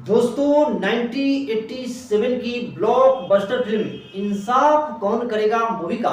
दोस्तों 1987 की blockbuster film इंसाफ कौन करेगा मूवी का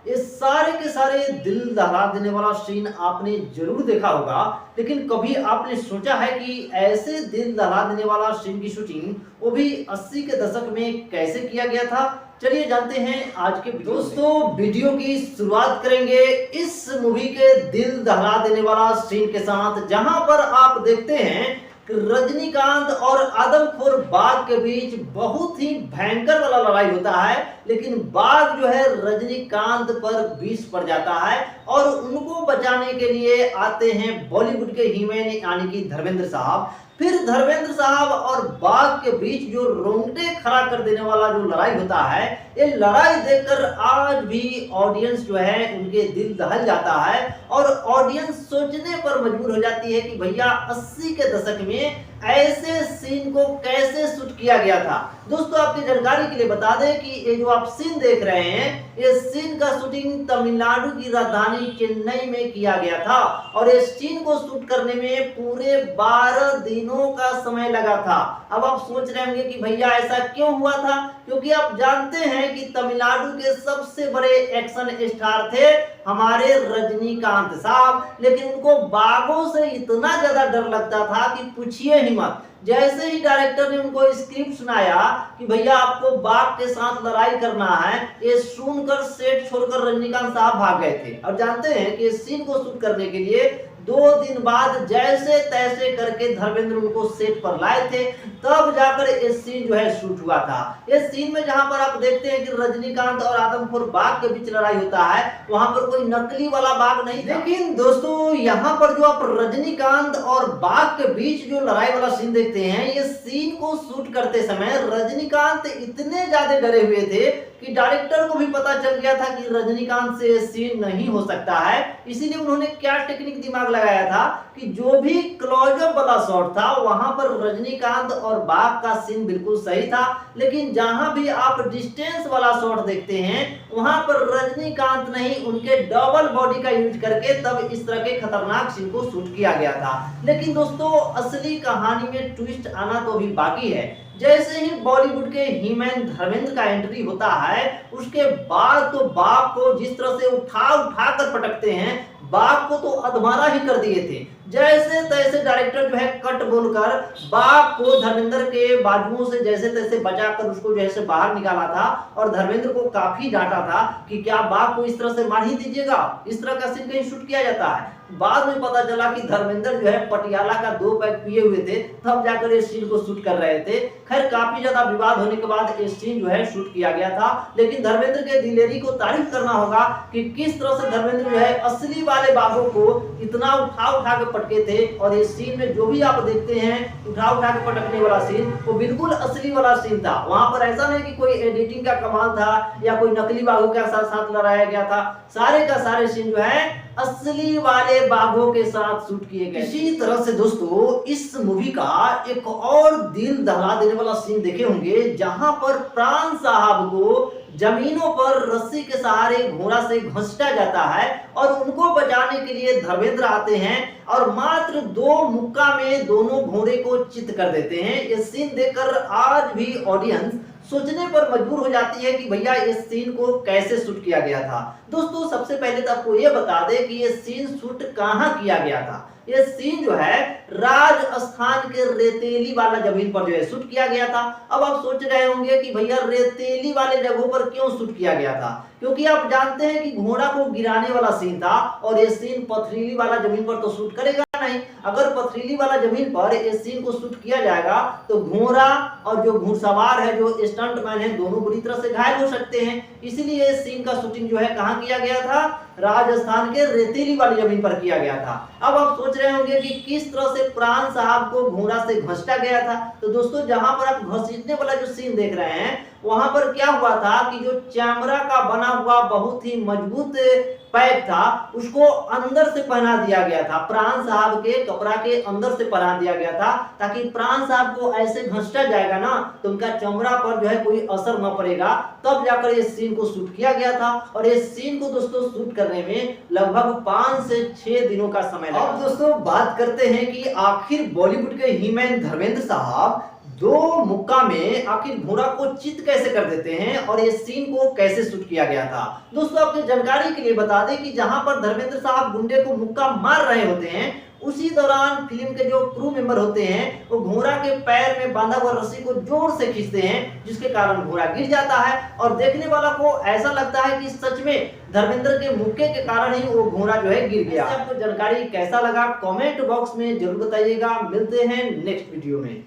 ये सारे के सारे दिल दहला देने वाला सीन आपने जरूर देखा होगा। लेकिन कभी आपने सोचा है कि ऐसे दिल दहला देने वाला सीन की शूटिंग वो भी 80 के दशक में कैसे किया गया था? चलिए जानते हैं आज के दोस्तों। वीडियो की शुरुआत करेंगे इस मूवी के दिल दहला देने वाला सीन के साथ, जहां पर आप देखते हैं रजनीकांत और आदमखोर बाघ के बीच बहुत ही भयंकर वाला लड़ाई होता है। लेकिन बाघ जो है रजनीकांत पर विष पड़ जाता है और उनको बचाने के लिए आते हैं बॉलीवुड के हीमैन यानी कि धर्मेंद्र साहब। फिर धर्मेंद्र साहब और बाघ के बीच जो रोंगटे खड़ा कर देने वाला जो लड़ाई होता है, ये लड़ाई देखकर आज भी ऑडियंस जो है उनके दिल दहल जाता है और ऑडियंस सोचने पर मजबूर हो जाती है कि भैया 80 के दशक में ऐसे सीन को कैसे शूट किया गया था। दोस्तों आपकी जानकारी के लिए बता दें कि ये जो आप सीन देख रहे हैं, ये सीन का शूटिंग तमिलनाडु की राजधानी चेन्नई में किया गया था और इस सीन को शूट करने में पूरे 12 दिनों का समय लगा था। अब आप सोच रहे होंगे कि भैया ऐसा क्यों हुआ था, क्योंकि आप जानते हैं कि तमिलनाडु के सबसे बड़े एक्शन स्टार थे हमारे रजनीकांत साहब, लेकिन उनको बाघों से इतना ज्यादा डर लगता था कि पूछिए ही मत। जैसे ही डायरेक्टर ने उनको स्क्रिप्ट सुनाया कि भैया आपको बाघ के साथ लड़ाई करना है, ये सुनकर सेट छोड़कर रजनीकांत साहब भाग गए थे। और जानते हैं कि इस सीन को शूट करने के लिए 2 दिन बाद जैसे तैसे करके धर्मेंद्र उनको सेट पर लाए थे, तब जाकर ये सीन जो है शूट हुआ था। इस सीन में जहां पर आप देखते हैं कि रजनीकांत और आदमखोर बाघ के बीच लड़ाई होता है, वहां पर कोई नकली वाला बाघ नहीं था। लेकिन दोस्तों यहाँ पर जो आप रजनीकांत और बाघ के बीच जो लड़ाई वाला सीन देखते हैं, ये सीन को शूट करते समय रजनीकांत इतने ज्यादा डरे हुए थे कि डायरेक्टर को भी पता चल गया था कि रजनीकांत से सीन नहीं हो सकता है। इसीलिए उन्होंने क्या टेक्निक दिमाग लगाया था कि जो भी क्लोजअप वाला शॉट था वहां पर रजनीकांत और बाघ का सीन बिल्कुल सही था, लेकिन जहां भी आप डिस्टेंस वाला शॉट देखते हैं वहां पर रजनीकांत नहीं उनके डबल बॉडी का यूज करके तब इस तरह के खतरनाक सीन को शूट किया गया था। लेकिन दोस्तों असली कहानी में ट्विस्ट आना तो अभी बाकी है। जैसे ही बॉलीवुड के हीमैन धर्मेंद्र का एंट्री होता है, उसके बाद तो बाघ को जिस तरह से उठा उठा कर पटकते हैं, बाघ को तो अधमरा ही कर दिए थे। जैसे तैसे डायरेक्टर जो है कट बोलकर बाघ को धर्मेंद्र के बाजुओं से जैसे तैसे बचाकर उसको जैसे बाहर निकाला था और धर्मेंद्र को काफी डांटा था कि क्या बाघ को इस तरह से मार ही दीजिएगा, इस तरह का सीन कहीं शूट किया जाता है। बाद में पता चला कि धर्मेंद्र जो है पटियाला का 2 पैक पिए हुए थे, तब जाकर इस सीन को शूट कर रहे थे। खैर काफी ज्यादा विवाद होने के बाद ये सीन जो है शूट किया गया था। लेकिन धर्मेंद्र के दिलेरी को तारीफ करना होगा कि किस तरह से धर्मेंद्र जो है असली वाले बाघों को इतना उठा उठा के पटके थे। और इस सीन में जो भी आप देखते हैं उठा उठा के पटकने वाला सीन, वो बिल्कुल असली वाला सीन था। वहां पर ऐसा नहीं कि कोई एडिटिंग का कमाल था या कोई नकली बाघों के साथ लड़ाया गया था। सारे का सारे सीन जो है असली वाले बाघों के साथ शूट किए गए। इसी तरह से दोस्तों इस मूवी का एक और दिल दहला देने वाला सीन देखे होंगे, जहां पर प्राण साहब को जमीनों पर रस्सी के सहारे घोड़ा से घसीटा जाता है और उनको बचाने के लिए धर्मेंद्र आते हैं और मात्र 2 मुक्का में दोनों घोड़े को चित कर देते हैं। ये सीन देखकर आज भी ऑडियंस सोचने पर मजबूर हो जाती है कि भैया इस सीन को कैसे शूट किया गया था। दोस्तों सबसे पहले तो आपको ये बता दें कि ये सीन शूट कहां किया गया था। ये सीन जो है राजस्थान के रेतीली वाला जमीन पर जो है शूट किया गया था। अब आप सोच रहे होंगे कि भैया रेतीली वाले जगहों पर क्यों शूट किया गया था, क्योंकि आप जानते हैं कि घोड़ा को गिराने वाला सीन था और ये सीन पथरीली वाला जमीन पर तो शूट करेगा नहीं। अगर पथरीली वाला जमीन पर इस सीन को शूट किया जाएगा तो घोड़ा और जो घुड़सवार है, जो स्टंटमैन है, दोनों बुरी तरह से घायल हो सकते हैं। इसलिए इस सीन का शूटिंग जो है कहां किया गया था, राजस्थान के रेतीली वाली जमीन पर किया गया था। अब आप सोच रहे होंगे कि किस तरह से प्राण साहब को घोड़ा से घसीटा गया था। तो दोस्तों जहां पर आप घसीटने वाला जो सीन देख रहे हैं, वहां पर क्या हुआ था कि जो चमड़ा का बना हुआ बहुत ही मजबूत पैक था, उसको अंदर से पहना दिया गया था। प्राण साहब के कपड़ा के अंदर से पहना दिया गया था, ताकि प्राण साहब को ऐसे घसीटा जाएगा ना तो उनका चमड़ा पर जो है कोई असर न पड़ेगा। तब जाकर इस सीन को शूट किया गया था और इस सीन को दोस्तों शूट करने में लगभग 5 से 6 दिनों का समय लगा। अब दोस्तों बात करते हैं कि आखिर बॉलीवुड के हीमैन धर्मेंद्र साहब दो मुक्का में आखिर घोड़ा को चित कैसे कर देते हैं और ये सीन को कैसे शूट किया गया था। दोस्तों आपकी जानकारी के लिए बता दें कि जहां पर धर्मेंद्र साहब गुंडे को मुक्का मार रहे होते हैं, उसी दौरान फिल्म के जो क्रू मेंबर होते हैं वो घोड़ा के पैर में बांधा हुआ रस्सी को जोर से खींचते हैं, जिसके कारण घोड़ा गिर जाता है और देखने वाला को ऐसा लगता है कि सच में धर्मेंद्र के मुक्के के कारण ही वो घोड़ा जो है गिर गया। आपको जानकारी कैसा लगा कमेंट बॉक्स में जरूर बताइएगा। मिलते हैं नेक्स्ट वीडियो में।